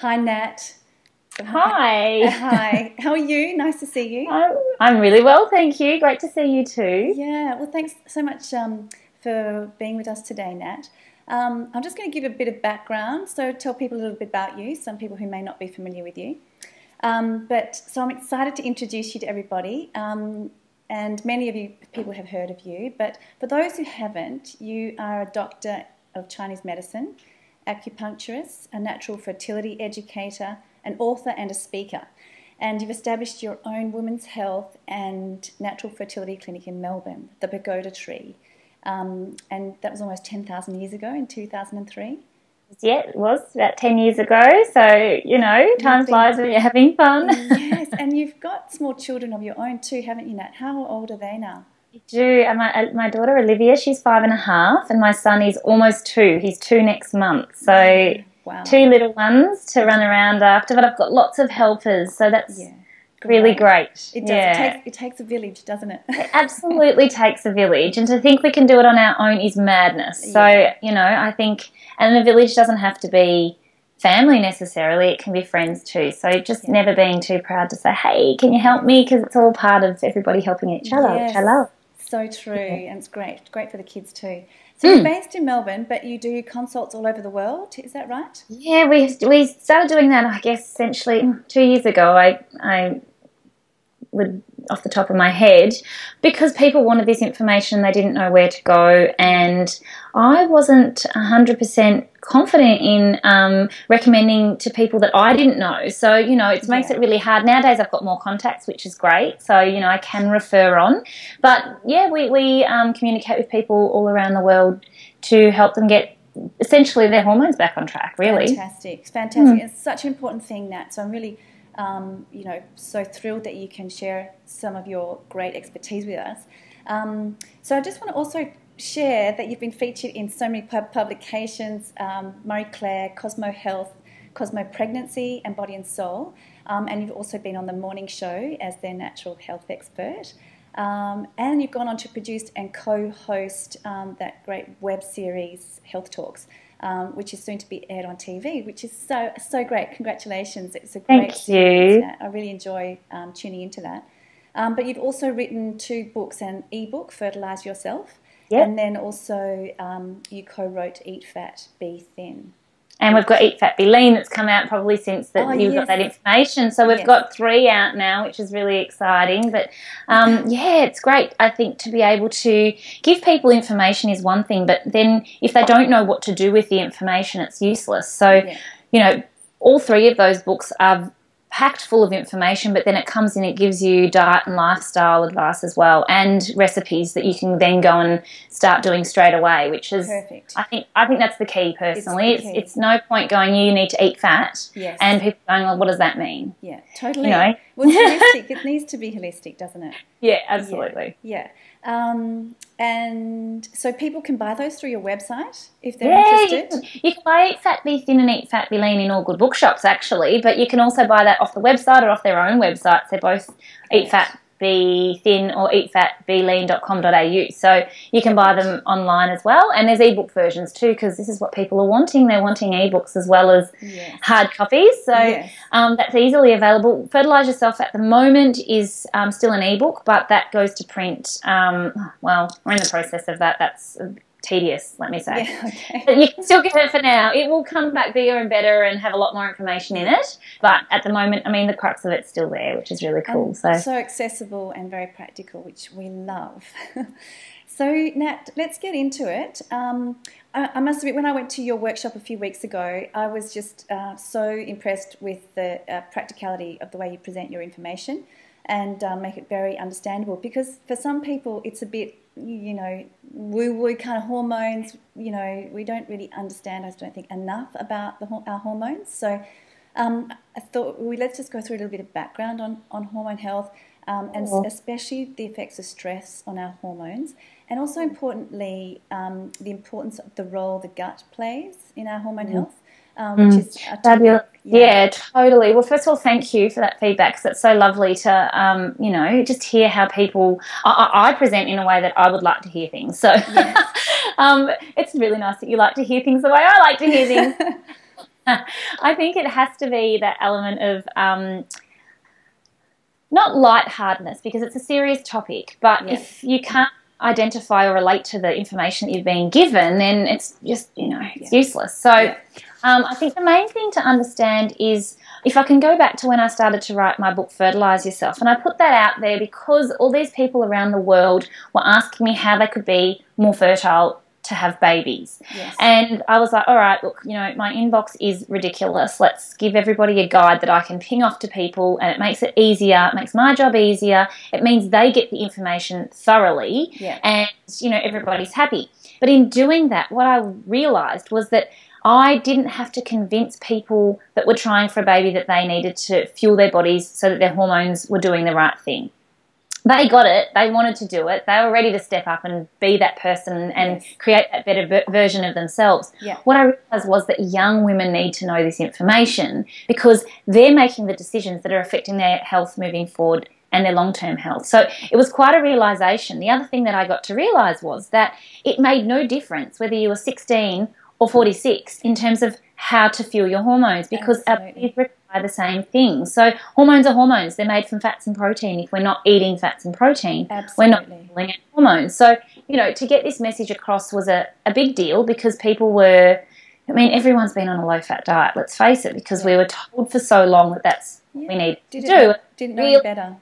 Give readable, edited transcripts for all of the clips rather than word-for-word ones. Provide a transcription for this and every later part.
Hi, Nat. Hi. Hi. How are you? Nice to see you. I'm really well, thank you. Great to see you too. Yeah, well, thanks so much for being with us today, Nat. I'm just going to give a bit of background, so tell people a little bit about you, some people who may not be familiar with you. So I'm excited to introduce you to everybody, and many of you people have heard of you, but for those who haven't, you are a doctor of Chinese medicine, acupuncturist, a natural fertility educator, an author and a speaker. And you've established your own women's health and natural fertility clinic in Melbourne, the Pagoda Tree. And that was almost 10,000 years ago in 2003. Yeah, it was about 10 years ago. So, time been, flies when you're having fun. Yes, and you've got small children of your own too, haven't you, Nat? How old are they now? I do. And my daughter Olivia, she's 5.5, and my son is almost 2. He's 2 next month. So wow. 2 little ones to run around after, but I've got lots of helpers, so that's really great. It does. It takes a village, doesn't it? It absolutely takes a village, and to think we can do it on our own is madness. So, I think, and a village doesn't have to be family necessarily, it can be friends too. So just never being too proud to say, hey, can you help me? Because it's all part of everybody helping each other, which I love. So true, and it's great for the kids too. So you're based in Melbourne, but you do consults all over the world, is that right? Yeah, we started doing that, I guess, essentially 2 years ago. I would, off the top of my head, because people wanted this information, they didn't know where to go, and I wasn't 100% confident in recommending to people that I didn't know. So, it makes it really hard. Nowadays I've got more contacts, which is great, so, I can refer on. But, yeah, we communicate with people all around the world to help them get essentially their hormones back on track, really. Fantastic. It's such an important thing, Nat, so I'm really so thrilled that you can share some of your great expertise with us. So I just want to also share that you've been featured in so many publications, Marie Claire, Cosmo Health, Cosmo Pregnancy and Body and Soul, and you've also been on the morning show as their natural health expert. And you've gone on to produce and co-host that great web series, Health Talks, which is soon to be aired on TV, which is so great. Congratulations. It's a great series. I really enjoy tuning into that. But you've also written 2 books and ebook, Fertilise Yourself, and then also you co-wrote Eat Fat, Be Thin. And we've got Eat Fat, Be Lean that's come out probably since you've got that information. So we've got 3 out now, which is really exciting. But, it's great, I think, to be able to give people information is one thing, but then if they don't know what to do with the information, it's useless. So, all 3 of those books are packed full of information, but then it comes in, it gives you diet and lifestyle advice as well, and recipes that you can then go and start doing straight away, which is perfect. I think that's the key personally. It's no point going, you need to eat fat, and people going, well, what does that mean? Yeah, totally. Well, it's holistic. It needs to be holistic, doesn't it? Yeah, absolutely. Yeah. And so people can buy those through your website if they're interested? You can buy Eat Fat, Be Thin and Eat Fat, Be Lean in all good bookshops, actually, but you can also buy that off the website or off their own websites. They're both Eat Fat, Be Thin or eatfatbelean.com.au. So you can buy them online as well, and there's ebook versions too, because this is what people are wanting. They're wanting ebooks as well as hard copies, so that's easily available. Fertilise Yourself at the moment is still an ebook, but that goes to print. Well, we're in the process of that. That's tedious, let me say. But you can still get it for now. It will come back bigger and better and have a lot more information in it, but at the moment, I mean, the crux of it's still there, which is really cool. So accessible and very practical, which we love. So Nat, let's get into it. I must admit, when I went to your workshop a few weeks ago, I was just so impressed with the practicality of the way you present your information and make it very understandable, because for some people it's a bit, woo-woo kind of hormones. We don't really understand, I don't think, enough about our hormones. So I thought let's just go through a little bit of background on hormone health, and especially the effects of stress on our hormones, and also importantly the importance of the role the gut plays in our hormone health, which is fabulous. Yeah, totally. Well, first of all, thank you for that feedback, because it's so lovely to, just hear how people, I present in a way that I would like to hear things. So it's really nice that you like to hear things the way I like to hear things. I think it has to be that element of not lightheartedness, because it's a serious topic, but if you can't identify or relate to the information that you've been given, then it's just, it's useless. So I think the main thing to understand is, if I can go back to when I started to write my book, Fertilise Yourself, and I put that out there because all these people around the world were asking me how they could be more fertile to have babies. Yes. And I was like, all right, look, my inbox is ridiculous. Let's give everybody a guide that I can ping off to people, and it makes it easier. It makes my job easier. It means they get the information thoroughly, and, everybody's happy. But in doing that, what I realised was that I didn't have to convince people that were trying for a baby that they needed to fuel their bodies so that their hormones were doing the right thing. They got it. They wanted to do it. They were ready to step up and be that person and create that better version of themselves. Yeah. What I realised was that young women need to know this information, because they're making the decisions that are affecting their health moving forward and their long-term health. So it was quite a realisation. The other thing that I got to realise was that it made no difference whether you were 16 or 46 in terms of how to fuel your hormones, because our bodies require the same thing. So hormones are hormones. They're made from fats and protein. If we're not eating fats and protein, we're not fueling our hormones. So, to get this message across was a big deal, because people were, everyone's been on a low-fat diet, let's face it, because we were told for so long that that's what we need to do. Didn't know any better.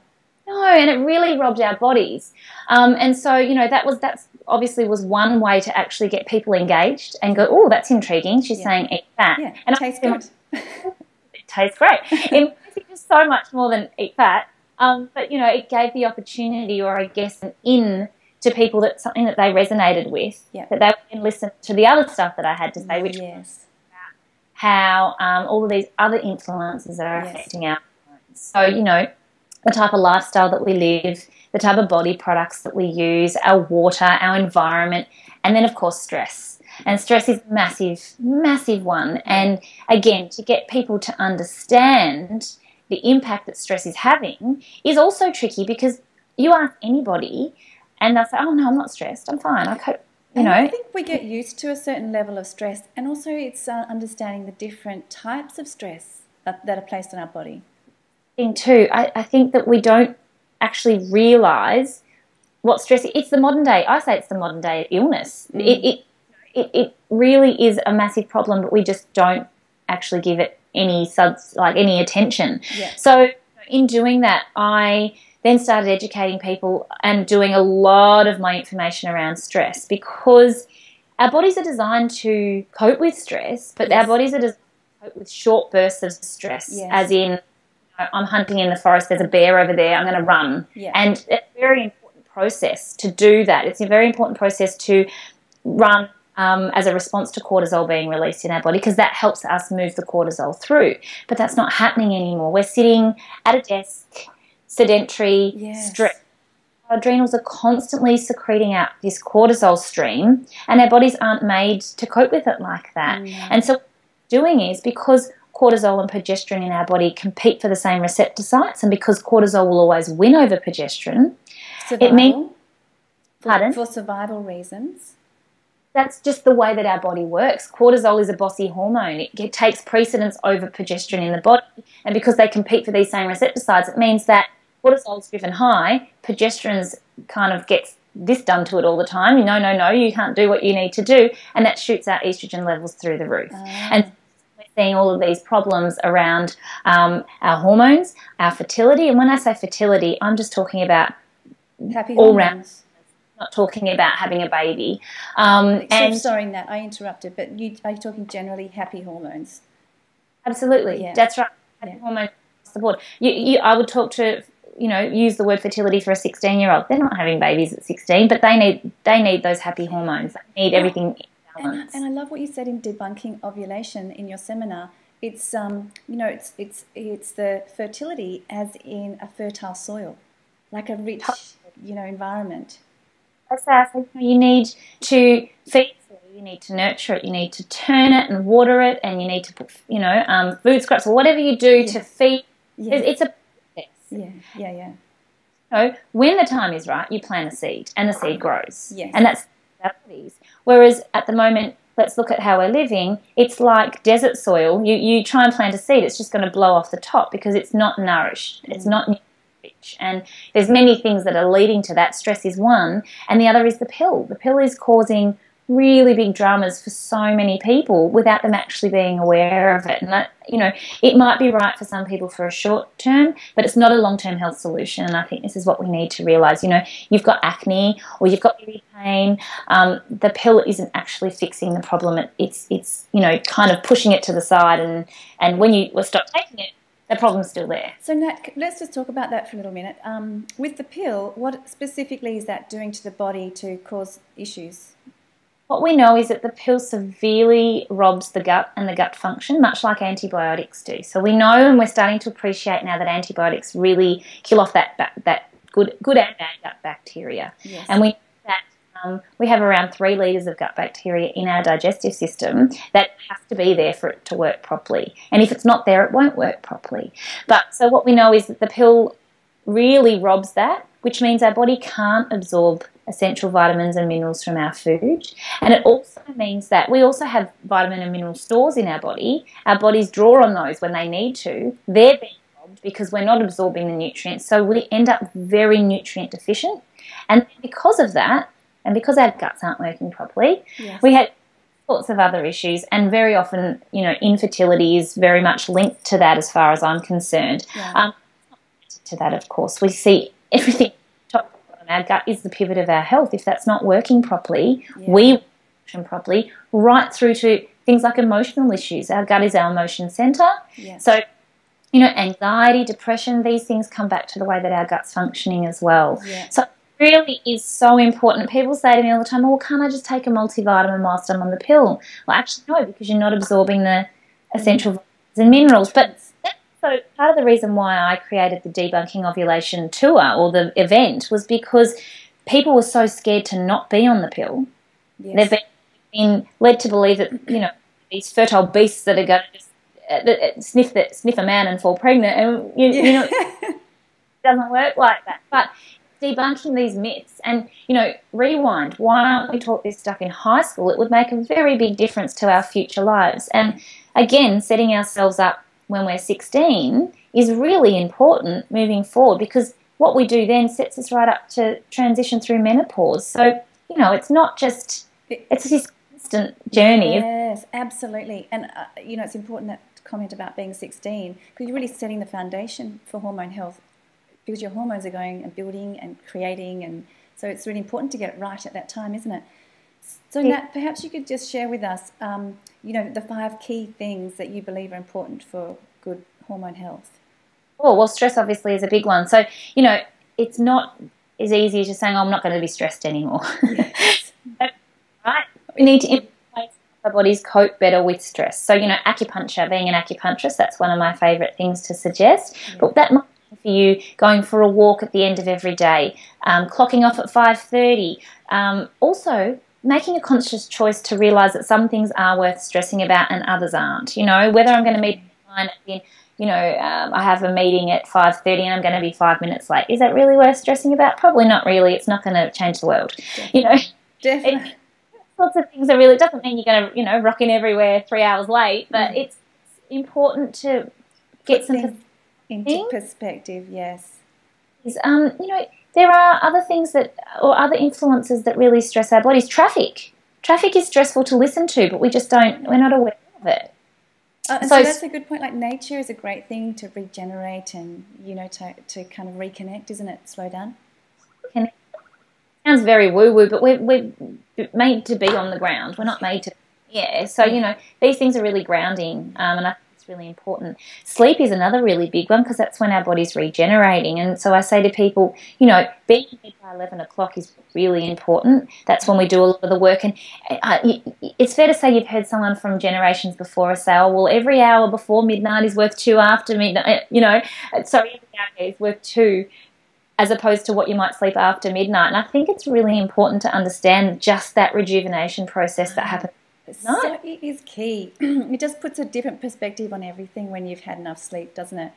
No, and it really robbed our bodies. And so, that's obviously was one way to actually get people engaged and go, oh, that's intriguing. She's saying eat fat. Yeah, and it tastes good. It tastes great. It is so much more than eat fat. But, it gave the opportunity, or I guess an in to people, that something that they resonated with, that they can listen to the other stuff that I had to say, which was about how all of these other influences are affecting our hormones. So, the type of lifestyle that we live, the type of body products that we use, our water, our environment, and then, of course, stress. And stress is a massive, massive one. And, again, to get people to understand the impact that stress is having is also tricky, because you ask anybody and they'll say, oh, no, I'm not stressed, I'm fine, I cope. I think we get used to a certain level of stress, and also it's understanding the different types of stress that are placed on our body. Thing too, I think that we don't actually realise what stress is. It's the modern day. I say it's the modern day illness. It really is a massive problem, but we just don't actually give it any attention. Yeah. So in doing that, I then started educating people and doing a lot of my information around stress, because our bodies are designed to cope with stress, but our bodies are designed to cope with short bursts of stress, as in, I'm hunting in the forest, there's a bear over there, I'm going to run. Yeah. And it's a very important process to do that. It's a very important process to run as a response to cortisol being released in our body, because that helps us move the cortisol through. But that's not happening anymore. We're sitting at a desk, sedentary, stressed. Our adrenals are constantly secreting out this cortisol stream, and our bodies aren't made to cope with it like that. And so what we're doing is, because cortisol and progesterone in our body compete for the same receptor sites, and because cortisol will always win over progesterone, it means for survival reasons. That's just the way that our body works. Cortisol is a bossy hormone. It takes precedence over progesterone in the body, and because they compete for these same receptor sites, it means that cortisol's driven high, progesterone's kind of gets this done to it all the time. No, you can't do what you need to do, and that shoots out estrogen levels through the roof. And seeing all of these problems around our hormones, our fertility. And when I say fertility, I'm just talking about happy all hormones. round, not talking about having a baby. Sorry, Nat, I interrupted, but are you talking generally happy hormones? Absolutely, that's right. Happy hormones across the board. I would talk to, use the word fertility for a 16-year-old. They're not having babies at 16, but they need those happy hormones. They need everything. And I love what you said in debunking ovulation in your seminar. It's it's the fertility as in a fertile soil, like a rich environment. Exactly. You need to feed it, you need to nurture it, you need to turn it and water it, and you need to put food scraps or whatever you do to feed. It's a process. Yeah. When the time is right, you plant a seed, and the seed grows. Yes. And that's. Whereas at the moment, let's look at how we're living. It's like desert soil. You try and plant a seed, it's just going to blow off the top because it's not nourished. It's not rich. And there's many things that are leading to that. Stress is one, and the other is the pill. The pill is causing really big dramas for so many people without them actually being aware of it. And that, it might be right for some people for a short term, but it's not a long-term health solution. And I think this is what we need to realise. You've got acne or you've got period pain. The pill isn't actually fixing the problem. It's kind of pushing it to the side. And when you stop taking it, the problem's still there. So Nat, let's just talk about that for a little minute. With the pill, what specifically is that doing to the body to cause issues? What we know is that the pill severely robs the gut and the gut function, much like antibiotics do. So we know, and we're starting to appreciate now, that antibiotics really kill off that good and bad gut bacteria. Yes. And we know that we have around 3 litres of gut bacteria in our digestive system that has to be there for it to work properly. And if it's not there, it won't work properly. But so what we know is that the pill really robs that, which means our body can't absorb essential vitamins and minerals from our food. And it also means that we also have vitamin and mineral stores in our body. Our bodies draw on those when they need to. They're being robbed because we're not absorbing the nutrients. So we end up very nutrient deficient. And because of that, and because our guts aren't working properly, yes, we have sorts of other issues. And very often, infertility is very much linked to that as far as I'm concerned. Yeah. To that, of course, we see everything. Our gut is the pivot of our health. If that's not working properly, we won't function properly, right through to things like emotional issues. Our gut is our emotion centre. Yes. So, anxiety, depression, these things come back to the way that our gut's functioning as well. Yeah. So it really is so important. People say to me all the time, well, can't I just take a multivitamin whilst I'm on the pill? Well, actually, no, because you're not absorbing the essential vitamins and minerals. But so part of the reason why I created the Debunking Ovulation tour or the event was because people were so scared to not be on the pill. Yes. They've been led to believe that, these fertile beasts that are going to just sniff a man and fall pregnant. And, it doesn't work like that. But debunking these myths and, rewind. Why aren't we taught this stuff in high school? It would make a very big difference to our future lives. And, again, setting ourselves up when we're 16 is really important moving forward, because what we do then sets us right up to transition through menopause. So, it's not just, it's this constant journey. Yes, absolutely. And, it's important that comment about being 16, because you're really setting the foundation for hormone health, because your hormones are going and building and creating, and so it's really important to get it right at that time, isn't it? So, Nat, perhaps you could just share with us, the 5 key things that you believe are important for good hormone health. Oh, well, stress obviously is a big one. So, it's not as easy as just saying, I'm not going to be stressed anymore. Yes. Right? We need to influence our bodies cope better with stress. So, acupuncture, being an acupuncturist, that's one of my favourite things to suggest. Yeah. But that might be for you going for a walk at the end of every day, clocking off at 5:30. Also, making a conscious choice to realise that some things are worth stressing about and others aren't. Whether I'm going to meet a client I have a meeting at 5:30 and I'm going to be 5 minutes late. Is that really worth stressing about? Probably not really. It's not going to change the world. Definitely. Lots of things are really, it doesn't mean you're going to, rock in everywhere 3 hours late, but it's important to get some into perspective, yes. There are other things or other influences that really stress our bodies. Traffic is stressful to listen to, but we're not aware of it. So that's a good point. Like, nature is a great thing to regenerate and, to kind of reconnect, isn't it? Slow down. It sounds very woo-woo, but we're made to be on the ground. We're not made to, So, these things are really grounding, and I think it's really important. Sleep is another really big one, because that's when our body's regenerating. And so I say to people, being in bed by 11 o'clock is really important. That's when we do a lot of the work. And it's fair to say you've heard someone from generations before us say, oh, well, every hour before midnight is worth 2 after midnight. So every hour is worth 2, as opposed to what you might sleep after midnight. And I think it's really important to understand just that rejuvenation process that happens. So it is key. It just puts a different perspective on everything when you've had enough sleep, doesn't it?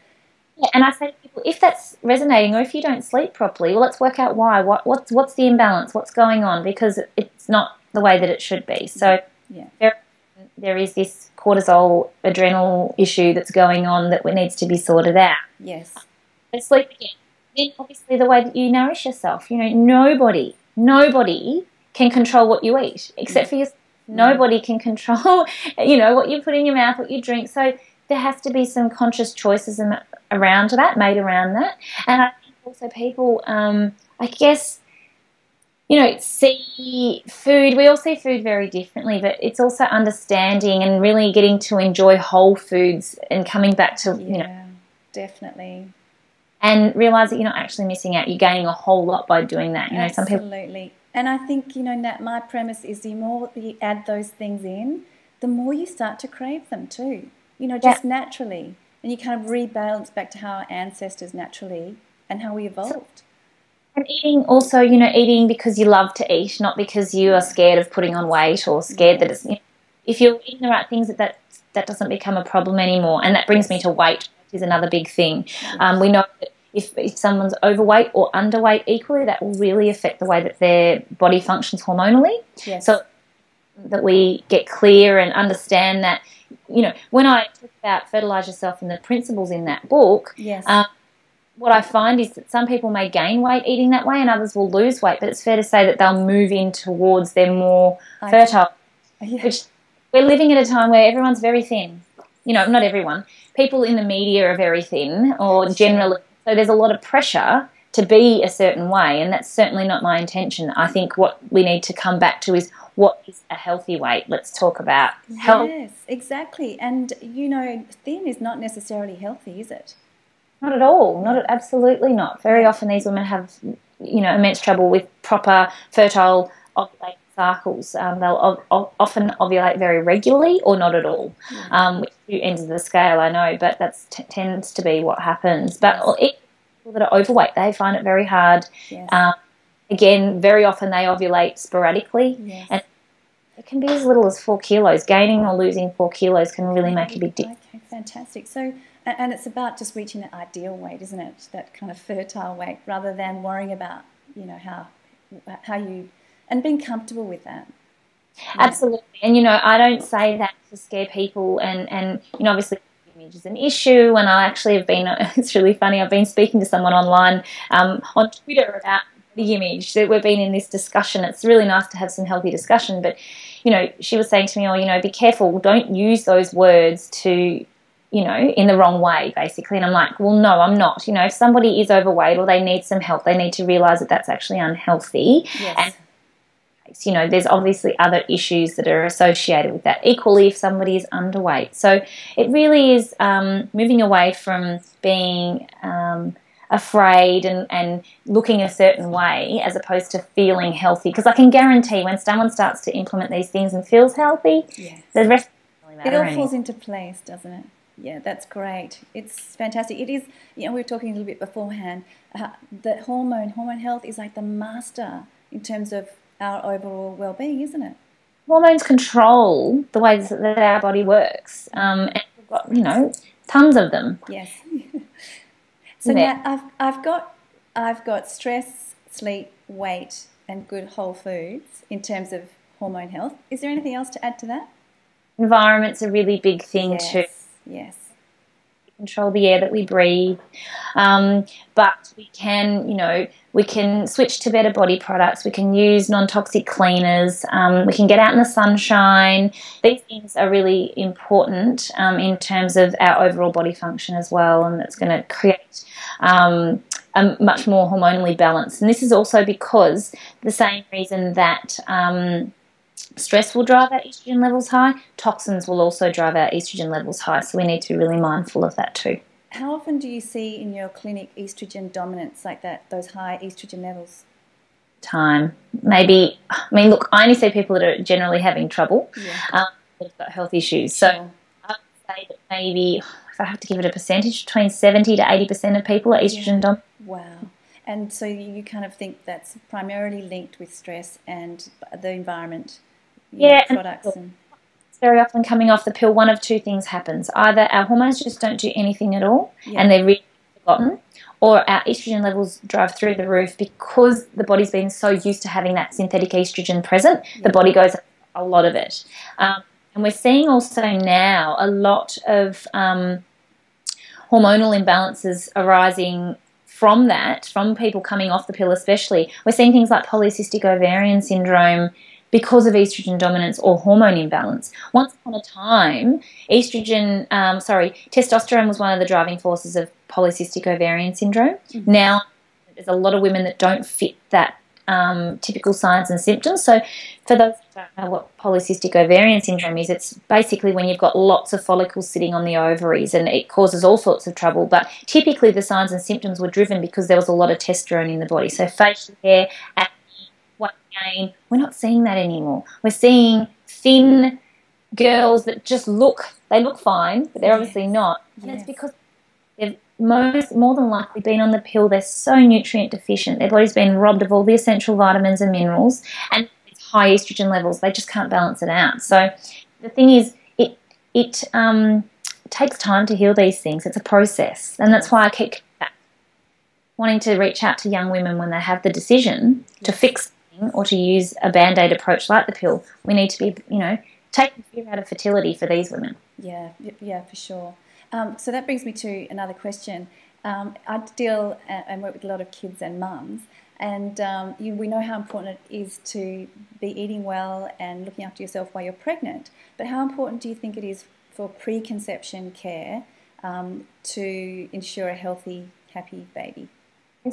Yeah, and I say to people, if that's resonating, or if you don't sleep properly, well, let's work out why. What's the imbalance? What's going on? Because it's not the way that it should be. So Yeah. There is this cortisol adrenal issue that's going on that needs to be sorted out. Yes. But sleep again. Then obviously the way that you nourish yourself. You know, nobody can control what you eat except for yourself. Nobody can control, you know, what you put in your mouth, what you drink. So there has to be some conscious choices made around that. And I think also people, I guess, you know, see food. We all see food very differently, but it's also understanding and really getting to enjoy whole foods and coming back to, you know. Definitely. And realise that you're not actually missing out. You're gaining a whole lot by doing that. You know, absolutely. And I think, you know, Nat, my premise is the more you add those things in, the more you start to crave them too. You know, just naturally. And you kind of rebalance back to how our ancestors naturally and how we evolved. And eating also, you know, eating because you love to eat, not because you are scared of putting on weight or scared that it's, you know, if you're eating the right things, that doesn't become a problem anymore. And that brings me to weight, which is another big thing. We know that if someone's overweight or underweight equally, that will really affect the way that their body functions hormonally. Yes. So that we get clear and understand that, you know, when I talk about Fertilise Yourself and the principles in that book, what I find is that some people may gain weight eating that way and others will lose weight, but it's fair to say that they'll move in towards their more fertile, which we're living at a time where everyone's very thin. You know, not everyone. People in the media are very thin or generally. So there's a lot of pressure to be a certain way, and that's certainly not my intention. I think what we need to come back to is what is a healthy weight. Let's talk about health. Yes, exactly. And, you know, thin is not necessarily healthy, is it? Not at all. Absolutely not. Very often these women have, you know, immense trouble with proper fertile ovulation cycles. They'll often ovulate very regularly or not at all, which two ends of the scale, I know, but that tends to be what happens. But people that are overweight, they find it very hard. Again, very often they ovulate sporadically, and it can be as little as 4 kilos. Gaining or losing 4 kilos can really make a big difference. Okay, fantastic. So, and it's about just reaching that ideal weight, isn't it? That kind of fertile weight, rather than worrying about, you know, how you, and being comfortable with that. Absolutely. And, you know, I don't say that to scare people, and you know, obviously image is an issue, and I actually have been, it's really funny, I've been speaking to someone online on Twitter about the image, that we've been in this discussion. It's really nice to have some healthy discussion, but, you know, she was saying to me, oh, you know, be careful, don't use those words to, you know, in the wrong way, basically. And I'm like, well, no, I'm not. You know, if somebody is overweight or they need some help, they need to realise that that's actually unhealthy. And, you know, there's obviously other issues that are associated with that. Equally, if somebody is underweight. So it really is moving away from being afraid and looking a certain way as opposed to feeling healthy. Because I can guarantee when someone starts to implement these things and feels healthy, the rest doesn't really matter. It all falls into place, doesn't it? Yeah, that's great. It's fantastic. It is, you know, we were talking a little bit beforehand, that hormone health is like the master in terms of our overall well-being, isn't it? Hormones control the way that our body works, and we've got, you know, tons of them. Yes. So now I've got stress, sleep, weight, and good whole foods in terms of hormone health. Is there anything else to add to that? Environment's a really big thing too. Yes. Control the air that we breathe, but we can, you know, we can switch to better body products. We can use non-toxic cleaners. We can get out in the sunshine. These things are really important in terms of our overall body function as well, and it's going to create a much more hormonally balanced. And this is also because the same reason that stress will drive our estrogen levels high, toxins will also drive our estrogen levels high, so we need to be really mindful of that too. How often do you see in your clinic estrogen dominance, like that, those high estrogen levels? Time. Maybe, I mean, look, I only see people that are generally having trouble, that have got health issues. So I would say that maybe, if I have to give it a percentage, between 70 to 80% of people are estrogen dominant. Wow. And so you kind of think that's primarily linked with stress and the environment. Products and it's very often coming off the pill, one of two things happens. Either our hormones just don't do anything at all and they're really forgotten, or our estrogen levels drive through the roof because the body's been so used to having that synthetic estrogen present, the body goes, a lot of it. And we're seeing also now a lot of hormonal imbalances arising from that, from people coming off the pill especially. We're seeing things like polycystic ovarian syndrome because of estrogen dominance or hormone imbalance. Once upon a time, testosterone was one of the driving forces of polycystic ovarian syndrome. Mm-hmm. Now, there's a lot of women that don't fit that typical signs and symptoms. So for those who don't know what polycystic ovarian syndrome is, it's basically when you've got lots of follicles sitting on the ovaries, and it causes all sorts of trouble. But typically the signs and symptoms were driven because there was a lot of testosterone in the body. So facial hair, acne, weight gain, we're not seeing that anymore. We're seeing thin girls that just look fine, but they're obviously not. And it's because they've more than likely been on the pill. They're so nutrient deficient. Their body's been robbed of all the essential vitamins and minerals, and it's high estrogen levels. They just can't balance it out. So the thing is, it takes time to heal these things. It's a process, and that's why I keep wanting to reach out to young women when they have the decision to fix something or to use a Band-Aid approach like the pill. We need to be, taking fear out of fertility for these women. Yeah, for sure. So that brings me to another question. I deal and work with a lot of kids and mums, and we know how important it is to be eating well and looking after yourself while you're pregnant. But how important do you think it is for preconception care to ensure a healthy, happy baby?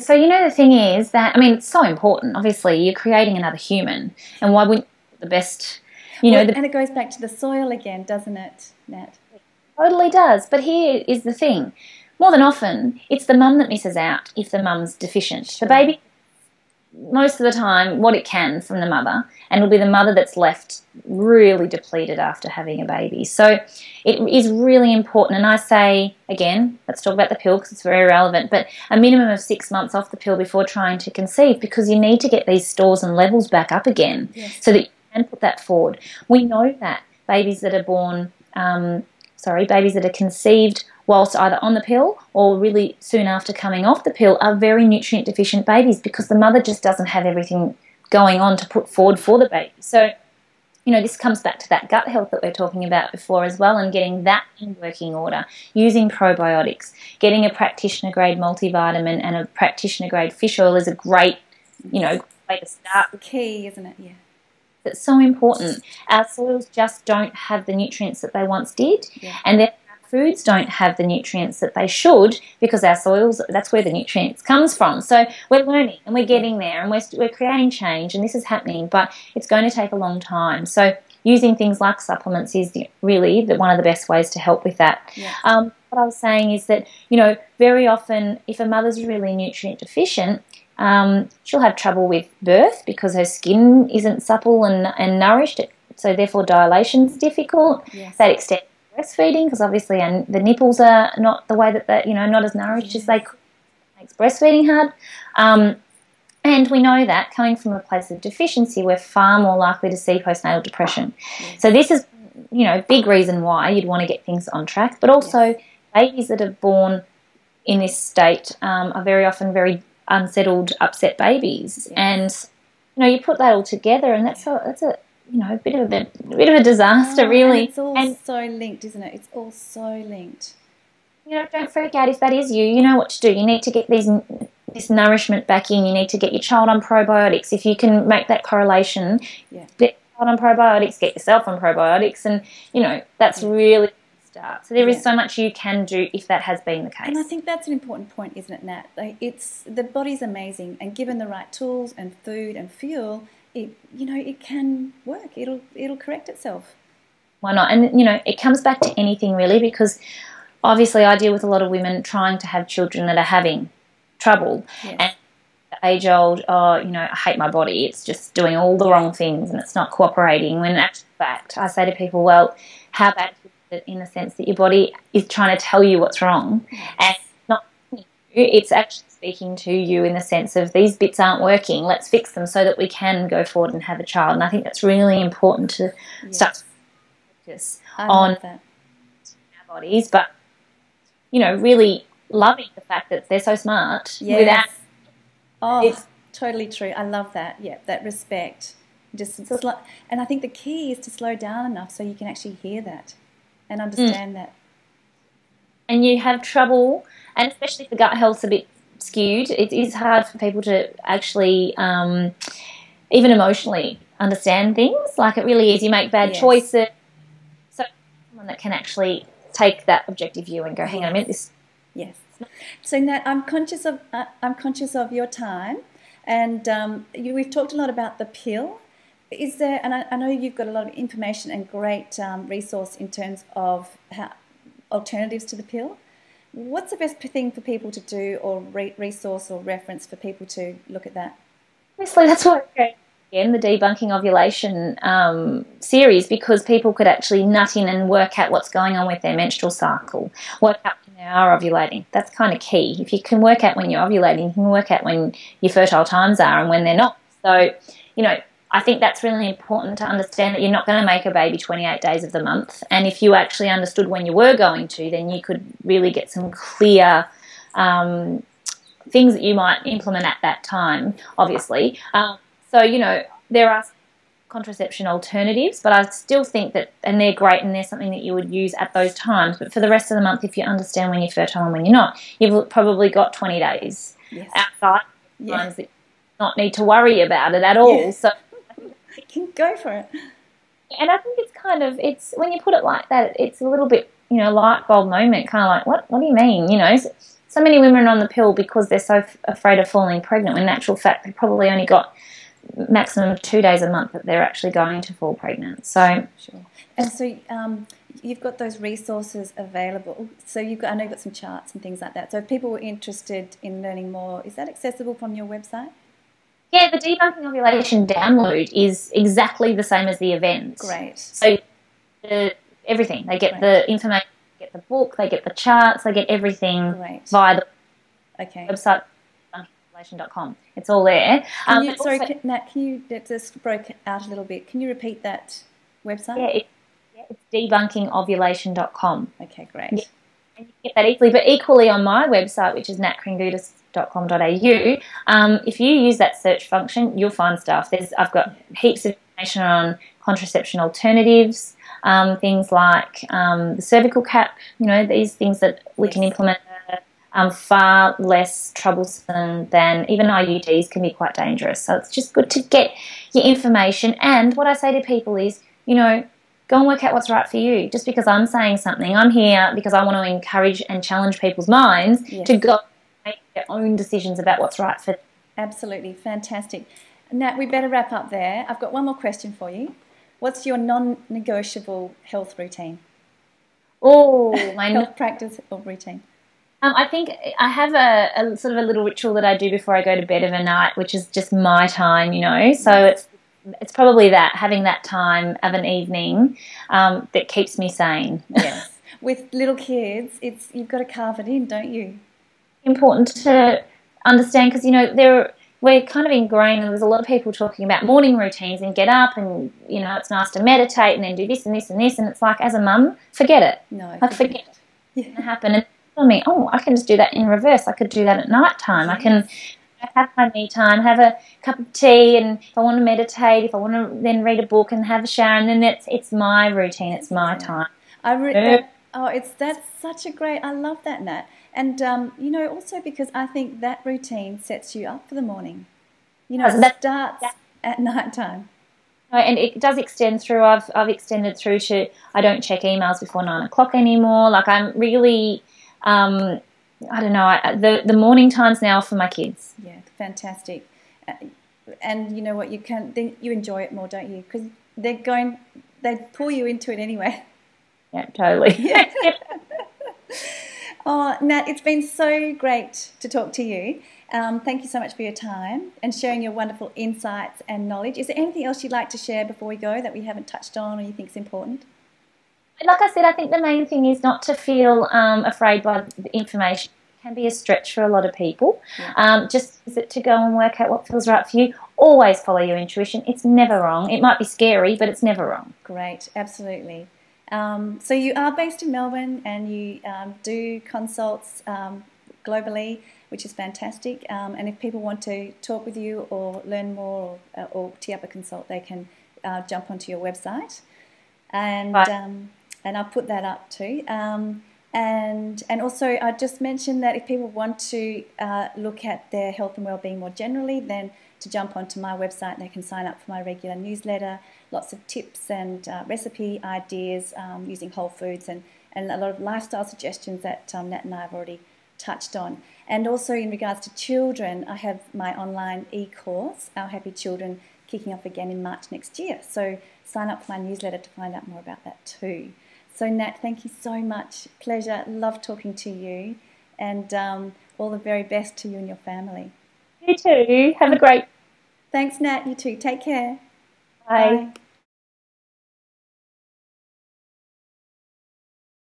So, the thing is that, it's so important. Obviously, you're creating another human, and why wouldn't the best, and it goes back to the soil again, doesn't it, Nat? Totally does. But here is the thing. More than often, it's the mum that misses out if the mum's deficient. Sure. The baby, most of the time, what it can from the mother, and it'll be the mother that's left really depleted after having a baby. So it is really important. And I say, again, let's talk about the pill because it's very relevant, but a minimum of 6 months off the pill before trying to conceive, because you need to get these stores and levels back up again. Yes. So that you can put that forward. We know that babies that are conceived whilst either on the pill or really soon after coming off the pill are very nutrient deficient babies, because the mother just doesn't have everything going on to put forward for the baby. So, this comes back to that gut health that we're talking about before as well, and getting that in working order, using probiotics, getting a practitioner grade multivitamin and a practitioner grade fish oil is a great, way to start. The key, isn't it? Yeah. It's so important. Our soils just don't have the nutrients that they once did, and then our foods don't have the nutrients that they should, because our soils, that's where the nutrients comes from. So we're learning and we're getting there, and we're creating change, and this is happening, but it's going to take a long time. So using things like supplements is really one of the best ways to help with that. Yeah. What I was saying is that, very often if a mother's really nutrient deficient, she'll have trouble with birth because her skin isn't supple and nourished, so therefore dilation's difficult. Yes. That extends to breastfeeding, because obviously the nipples are not the way that not as nourished as they could. It makes breastfeeding hard. And we know that coming from a place of deficiency, we're far more likely to see postnatal depression. Yes. So this is, big reason why you'd want to get things on track. But also, babies that are born in this state are very often very unsettled, upset babies, and you put that all together, and that's a bit of a disaster, really. And it's all so linked, isn't it? It's all so linked. Don't freak out if that is you. You know what to do. You need to get this nourishment back in. You need to get your child on probiotics. If you can make that correlation, get your child on probiotics, get yourself on probiotics, and that's really start. So there is so much you can do if that has been the case. And I think that's an important point, isn't it, Nat? The body's amazing, and given the right tools and food and fuel, it can work. It'll correct itself. Why not? And it comes back to anything really, because obviously I deal with a lot of women trying to have children that are having trouble, and the age old, I hate my body. It's just doing all the wrong things and it's not cooperating. When in actual fact, I say to people, well, how bad in the sense that your body is trying to tell you what's wrong, and not it's actually speaking to you in the sense of these bits aren't working, let's fix them so that we can go forward and have a child. And I think that's really important to start to focus on our bodies, but really loving the fact that they're so smart without it's totally true. I love that. That respect. And I think the key is to slow down enough so you can actually hear that and understand that. And you have trouble, and especially if the gut health's a bit skewed, it is hard for people to actually, even emotionally, understand things. Like, it really is. You make bad choices. So someone that can actually take that objective view and go, hang on a minute, this. Yes. So Nat, I'm conscious of your time, and we've talked a lot about the pill. Is there? And I know you've got a lot of information and great resource in terms of alternatives to the pill. What's the best thing for people to do, or resource or reference for people to look at that? Obviously, that's why again the debunking ovulation series, because people could actually nut in and work out what's going on with their menstrual cycle, work out when they are ovulating. That's kind of key. If you can work out when you're ovulating, you can work out when your fertile times are and when they're not. So, I think that's really important to understand that you're not going to make a baby 28 days of the month. And if you actually understood when you were going to, then you could really get some clear things that you might implement at that time, obviously. So, there are contraception alternatives, but I still think that, and they're great, and they're something that you would use at those times. But for the rest of the month, if you understand when you're fertile and when you're not, you've probably got 20 days outside times that you not need to worry about it at all. So you can go for it. And I think it's when you put it like that, it's a little bit, light bulb moment, kind of like, what do you mean? So many women are on the pill because they're so afraid of falling pregnant, when in actual fact they probably only got maximum of 2 days a month that they're actually going to fall pregnant. So sure. And so you've got those resources available. So I know you've got some charts and things like that. So if people were interested in learning more, is that accessible from your website? Yeah, the debunking ovulation download is exactly the same as the event. Great. So everything. They get the information, they get the book, they get the charts, they get everything via the website, debunkingovulation.com. It's all there. Nat, can you, that just broke out a little bit. Can you repeat that website? Yeah, it's debunkingovulation.com. Okay, great. Yeah. And you get that easily, but equally on my website, which is natkringoudis.com.au, if you use that search function, you'll find stuff. I've got heaps of information on contraception alternatives, things like the cervical cap, these things that we can implement far less troublesome than even IUDs can be quite dangerous. So it's just good to get your information. And what I say to people is, go and work out what's right for you. Just because I'm saying something, I'm here because I want to encourage and challenge people's minds to go make their own decisions about what's right for them. Absolutely. Fantastic. Nat, we better wrap up there. I've got one more question for you. What's your non-negotiable health routine? Oh, my health practice or routine? I think I have a sort of a little ritual that I do before I go to bed of a night, which is just my time, So it's probably that, having that time of an evening that keeps me sane. Yes. With little kids, you've got to carve it in, don't you? Important to understand, because, we're kind of ingrained, and there's a lot of people talking about morning routines and get up and, it's nice to meditate and then do this and this and this. And it's like, as a mum, forget it. No. Forget it. It's going to happen. And tell me, I can just do that in reverse. I could do that at night time. Yes. I can have my me time, have a cup of tea, and if I want to meditate, if I want to then read a book and have a shower, and then it's my routine, it's my time. That's such a great, I love that, Nat. And, also because I think that routine sets you up for the morning. It starts at night time. And it does extend through. I've extended through to, I don't check emails before 9 o'clock anymore. Like, I'm really, I don't know, the morning time's now for my kids. Yeah, fantastic. And you know what, you enjoy it more, don't you? Because they pull you into it anyway. Yeah, totally. Yeah. Oh, Nat, it's been so great to talk to you. Thank you so much for your time and sharing your wonderful insights and knowledge. Is there anything else you'd like to share before we go that we haven't touched on or you think is important? Like I said, I think the main thing is not to feel afraid by the information. It can be a stretch for a lot of people. Yeah. Just to go and work out what feels right for you. Always follow your intuition. It's never wrong. It might be scary, but it's never wrong. Great, absolutely. So you are based in Melbourne and you do consults globally. which is fantastic. And if people want to talk with you or learn more or tee up a consult, they can jump onto your website, and I'll put that up too. And also, I just mentioned that if people want to look at their health and well-being more generally, then to jump onto my website, they can sign up for my regular newsletter. Lots of tips and recipe ideas using whole foods and a lot of lifestyle suggestions that Nat and I have already touched on. And also in regards to children, I have my online e-course, Our Happy Children, kicking off again in March next year. So sign up for my newsletter to find out more about that too. So Nat, thank you so much. Pleasure. Love talking to you. And all the very best to you and your family. You too. Have a great... Thanks, Nat. You too. Take care. Bye. Bye.